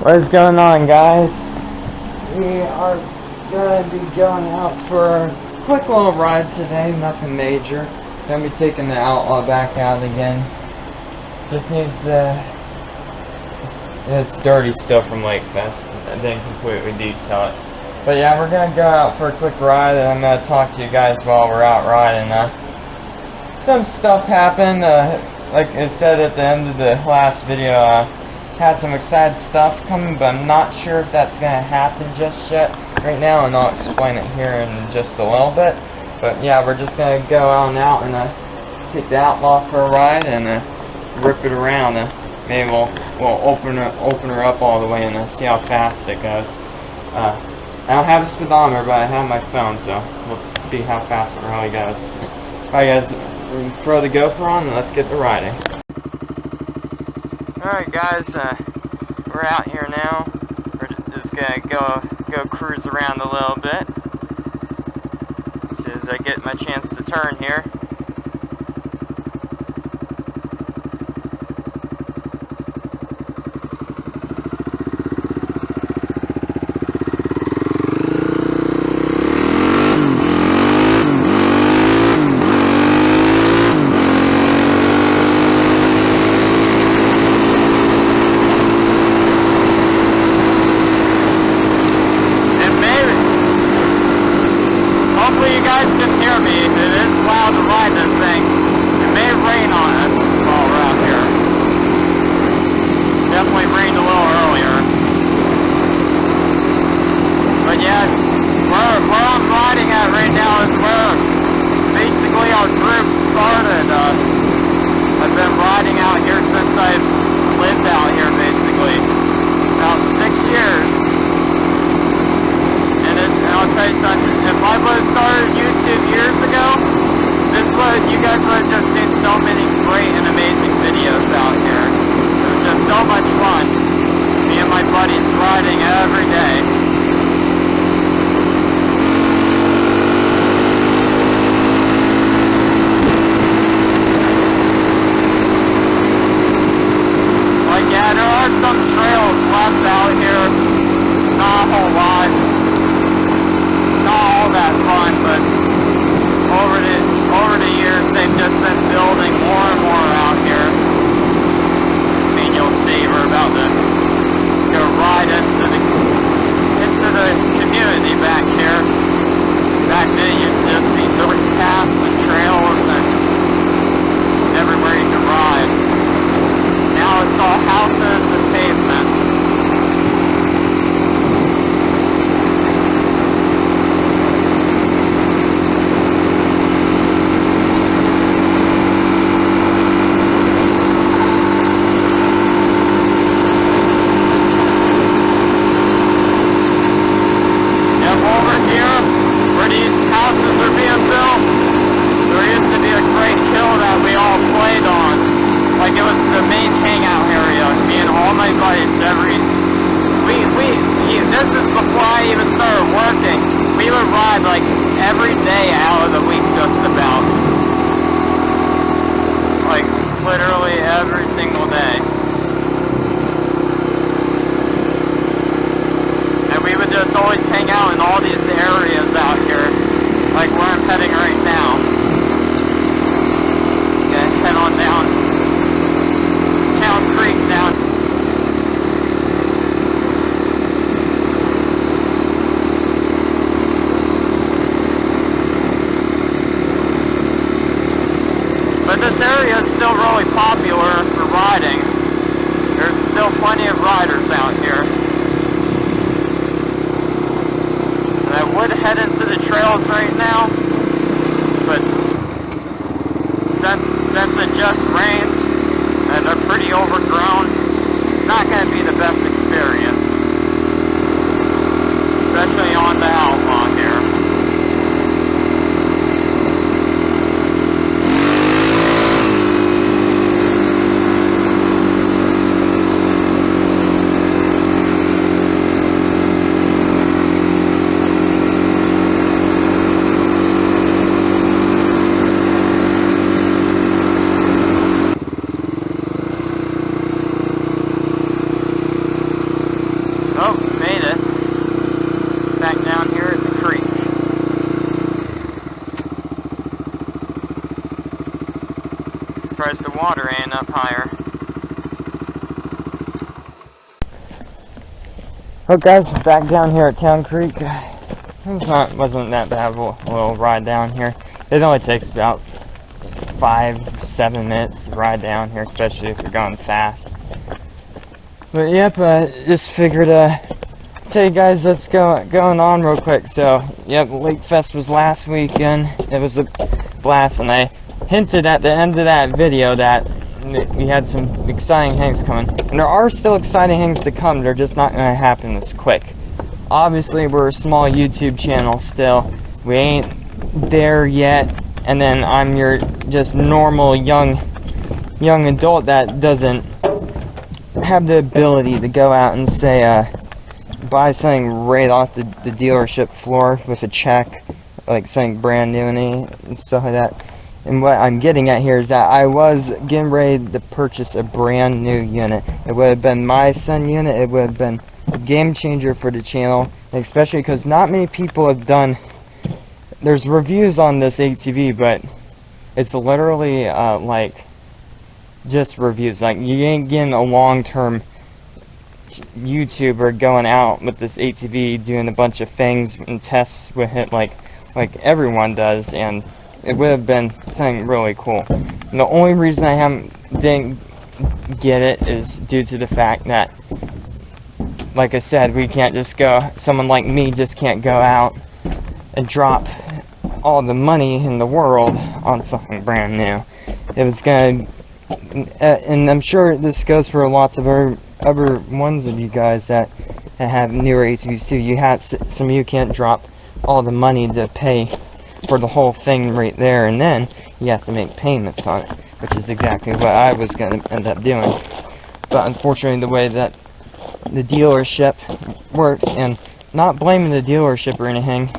What is going on, guys? We are going to be going out for a quick little ride today, nothing major. Gonna be taking the Outlaw back out again. Just needs it's dirty still from Lake Fest. I didn't completely detail it. But yeah, we're gonna go out for a quick ride, and I'm gonna talk to you guys while we're out riding. Some stuff happened, like I said at the end of the last video, had some exciting stuff coming, but I'm not sure if that's gonna happen just yet right now, and I'll explain it here in just a little bit. But yeah, we're just gonna go on out and take the Outlaw for a ride and rip it around. Maybe we'll open her up all the way and see how fast it goes. I don't have a speedometer, but I have my phone, so we'll see how fast it really goes. Alright guys, throw the GoPro on and let's get to riding. Alright guys, we're out here now. We're just gonna go cruise around a little bit. As soon as I get my chance to turn here. I've been riding out here since I've lived out here, basically. About 6 years. And I'll tell you something, if I would have started YouTube years ago, you guys would have just seen so many great and amazing videos out here. It was just so much fun. Me and my buddies riding every day. Yeah, there are some trails left out here. Not a whole lot. Not all that fun, but over the years they've just been building more and more out here. I mean, you'll see we're about to go ride into the community back here. Back then it used to just be dirt paths and trails and everywhere you could ride. Now it's all houses and pavement. Yep, over here, where these houses are being built, there used to be a great hill that we all played on. Like, it was the main hangout area. Me and all my buddies, this is before I even started working. We would ride like every day out of the week, just about. Like, literally every single day. And we would just always hang out in all these areas out here, like where I'm heading right now. Yeah, head on down. Creek down. But this area is still really popular for riding. There's still plenty of riders out here. And I would head into the trails right now, but since it just rained, and they're pretty overgrown, it's not going to be the best experience. Especially on the Outlaw here. water ain't up higher. Oh guys, back down here at Town Creek. Wasn't that bad of a little ride down here. It only takes about 5-7 minutes to ride down here, especially if you're going fast. But yep, just figured tell you guys what's going on real quick. So yep, Lake Fest was last weekend. It was a blast, and I hinted at the end of that video that we had some exciting things coming, and there are still exciting things to come. They're just not going to happen this quick. Obviously, we're a small YouTube channel still. We ain't there yet, and then I'm your just normal young adult that doesn't have the ability to go out and say buy something right off the dealership floor with a check, like something brand new and stuff like that. And what I'm getting at here is that I was getting ready to purchase a brand new unit. It would have been my son unit. It would have been a game changer for the channel, especially because not many people have done. There's reviews on this ATV, but it's literally like just reviews. Like, you ain't getting a long-term YouTuber going out with this ATV doing a bunch of things and tests with it like everyone does, and it would have been something really cool. And the only reason I didn't get it is due to the fact that, like I said, we can't just go, someone like me just can't go out and drop all the money in the world on something brand new. It was gonna, and I'm sure this goes for lots of other ones of you guys that have newer ATVs too. Some of you can't drop all the money to pay for the whole thing right there, and then you have to make payments on it, which is exactly what I was going to end up doing. But unfortunately, the way that the dealership works, and not blaming the dealership or anything,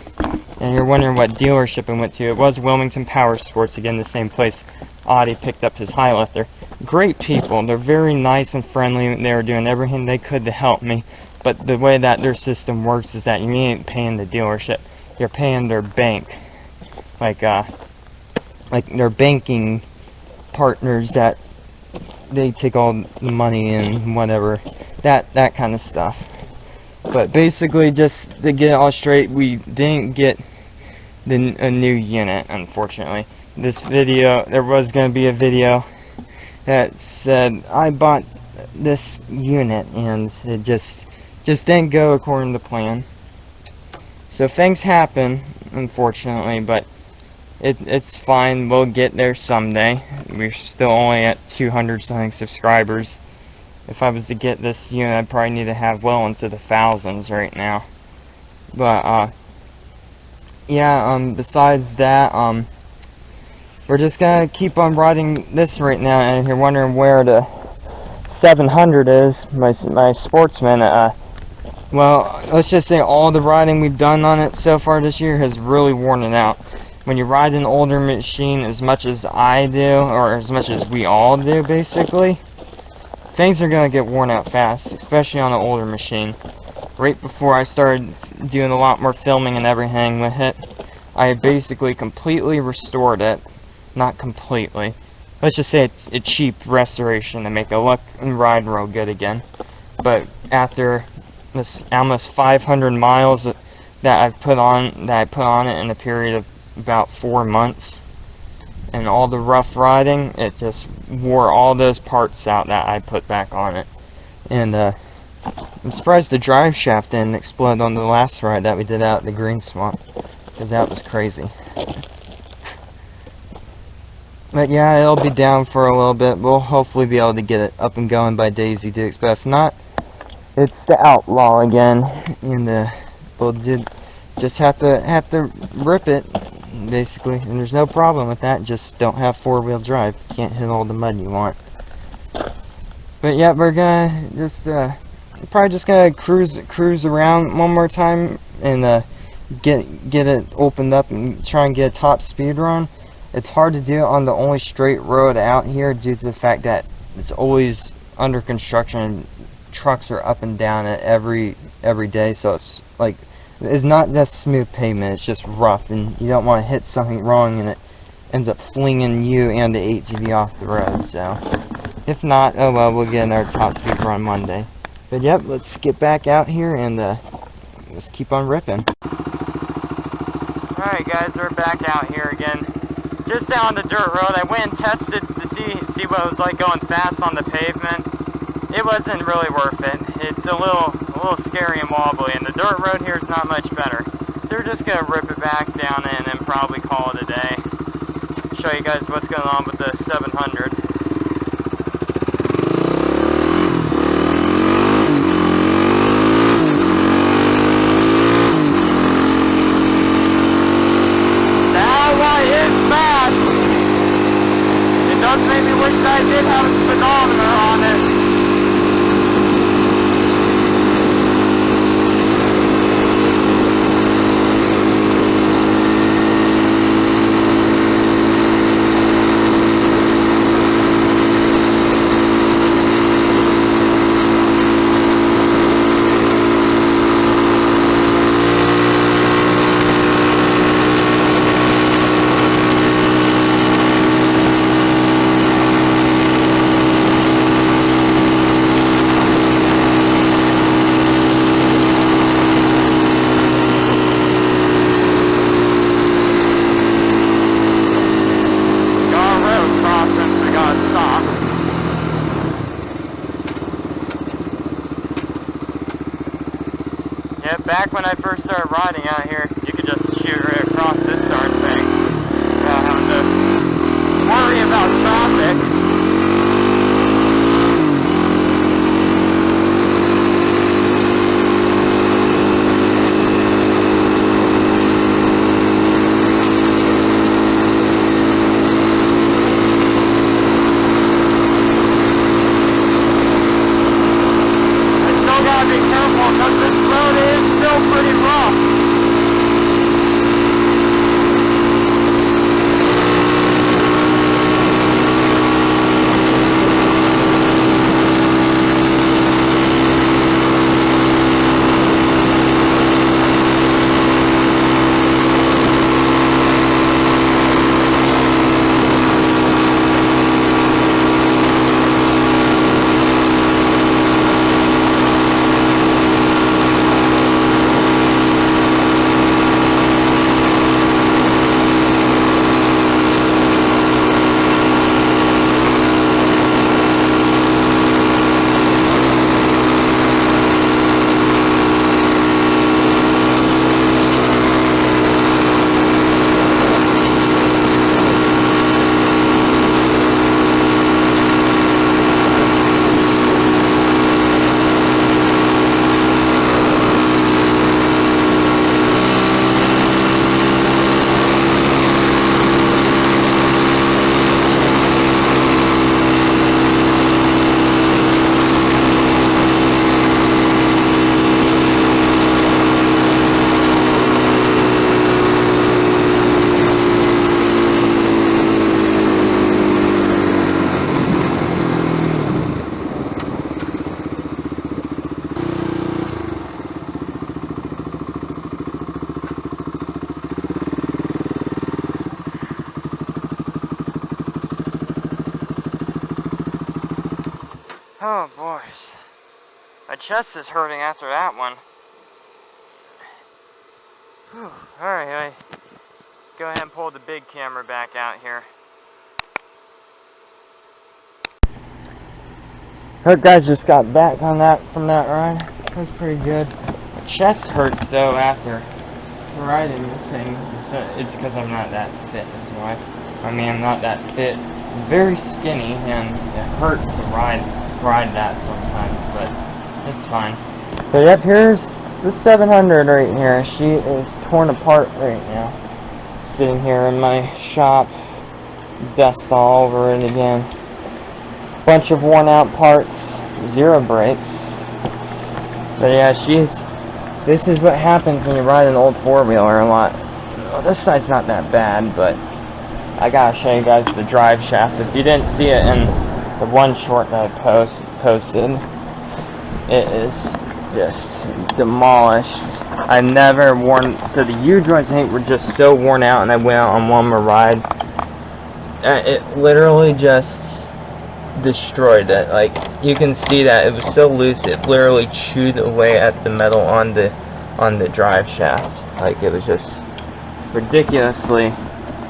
and you're wondering what dealership I went to, it was Wilmington Power Sports, again, the same place Audie picked up his high lifter. Great people, they're very nice and friendly. They were doing everything they could to help me, but the way that their system works is that you ain't paying the dealership, you're paying their bank. Like their banking partners, that they take all the money and whatever, that kind of stuff. But basically, just to get it all straight, we didn't get a new unit, unfortunately. This video, there was going to be a video that said I bought this unit, and it just didn't go according to plan. So things happen, unfortunately, but it's fine. We'll get there someday. We're still only at 200 something subscribers. If I was to get this unit, I'd probably need to have well into the thousands right now. But yeah, besides that, we're just gonna keep on riding this right now. And if you're wondering where the 700 is, my Sportsman, well, let's just say all the riding we've done on it so far this year has really worn it out. When you ride an older machine as much as I do, or as much as we all do, basically, things are going to get worn out fast, especially on an older machine. Right before I started doing a lot more filming and everything with it, I basically completely restored it. Not completely. Let's just say it's a cheap restoration to make it look and ride real good again. But after this almost 500 miles that I put on it in a period of about 4 months, and all the rough riding, it just wore all those parts out that I put back on it. And I'm surprised the drive shaft didn't explode on the last ride that we did out at the Green Swamp, because that was crazy. But yeah, it'll be down for a little bit. We'll hopefully be able to get it up and going by Daisy Dukes, but if not, it's the Outlaw again, and we'll just have to rip it, basically, and there's no problem with that. Just don't have four-wheel drive. Can't hit all the mud you want. But yeah, we're gonna just probably just gonna cruise around one more time and get it opened up and try and get a top speed run. It's hard to do it on the only straight road out here due to the fact that it's always under construction. Trucks are up and down it every day, so it's like, it's not that smooth pavement, it's just rough, and you don't want to hit something wrong and ends up flinging you and the ATV off the road. So if not, oh well, we'll get another top speed run Monday. But yep, let's get back out here and let's keep on ripping. Alright guys, we're back out here again. Just down the dirt road. I went and tested to see what it was like going fast on the pavement. It wasn't really worth it. It's a little scary and wobbly, and the dirt road here is not much better. They're just gonna rip it back down and then probably call it a day. Show you guys what's going on with the 700. The Outlaw is fast. It does make me wish that I did have a speedometer on it. Yeah, back when I first started riding out here, you could just shoot right across this darn thing without having to worry about traffic. Oh boys, my chest is hurting after that one. Alright, I go ahead and pull the big camera back out here. Alright guys, just got back on that from that ride. It was pretty good. My chest hurts though after riding this thing. So it's because I'm not that fit is why. I mean, I'm not that fit. I'm very skinny and it hurts to ride that sometimes, but it's fine. But yep, here's the 700 right here. She is torn apart right now. Sitting here in my shop, dust all over it again. Bunch of worn out parts, zero brakes. But yeah, this is what happens when you ride an old four-wheeler a lot. Well, this side's not that bad, but I gotta show you guys the drive shaft. If you didn't see it in the one short that I posted, it is just demolished. I've never worn, so the U-joints I think were just so worn out, and I went out on one more ride it literally just destroyed it. Like, you can see that it was so loose, it literally chewed away at the metal on the drive shaft. Like, it was just ridiculously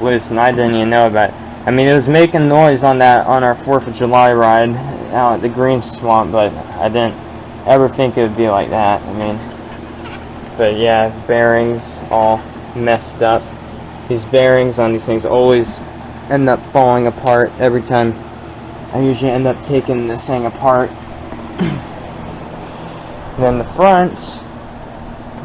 loose, and I didn't even know about it. I mean, it was making noise on our 4th of July ride out at the green swamp, but I didn't ever think it would be like that. I mean, but yeah, bearings all messed up. These bearings on these things always end up falling apart every time. I usually end up taking this thing apart. And then the fronts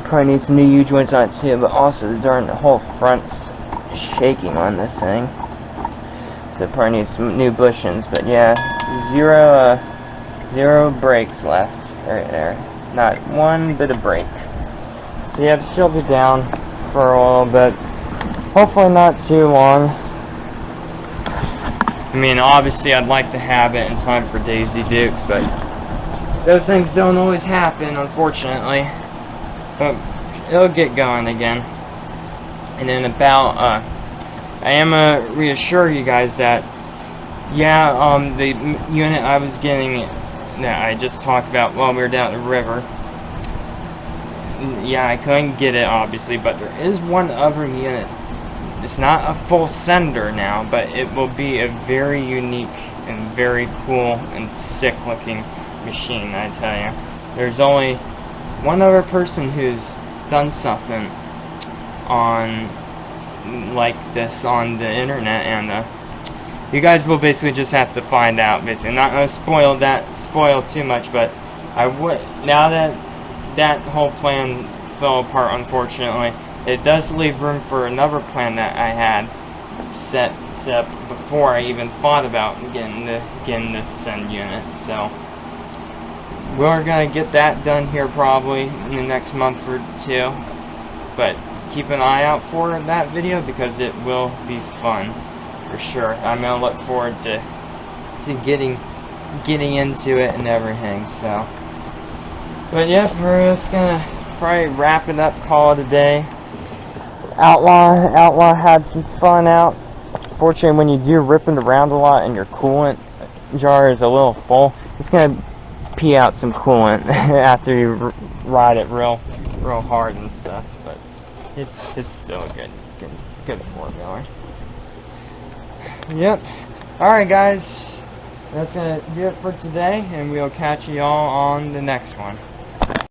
probably need some new U-joints on it too, but also the whole front's shaking on this thing. So it probably needs some new bushings. But yeah, zero brakes left right there. Not one bit of brake. So yeah, she'll be down for a little bit. Hopefully not too long. I mean, obviously I'd like to have it in time for Daisy Dukes, but those things don't always happen, unfortunately. But it'll get going again. And then I am reassure you guys that, yeah, the unit I was getting, that I just talked about while we were down at the river, yeah, I couldn't get it, obviously, but there is one other unit. It's not a full sender now, but it will be a very unique and very cool and sick looking machine, I tell you. There's only one other person who's done something on like this on the internet, and you guys will basically just have to find out. Basically, I'm not going to spoil too much, but I would, now that that whole plan fell apart, unfortunately, it does leave room for another plan that I had set up before I even thought about getting the send unit. So we're gonna get that done here probably in the next month or two. But keep an eye out for that video because it will be fun for sure. I'm gonna look forward to getting into it and everything. So, but yeah, we're just gonna probably wrap it up, call it a day. Outlaw had some fun out. Fortunately, when you do ripping around a lot and your coolant jar is a little full, it's gonna pee out some coolant after you ride it real hard and stuff. But it's still a good four-wheeler. Yep. All right, guys, that's gonna do it for today, and we'll catch you all on the next one.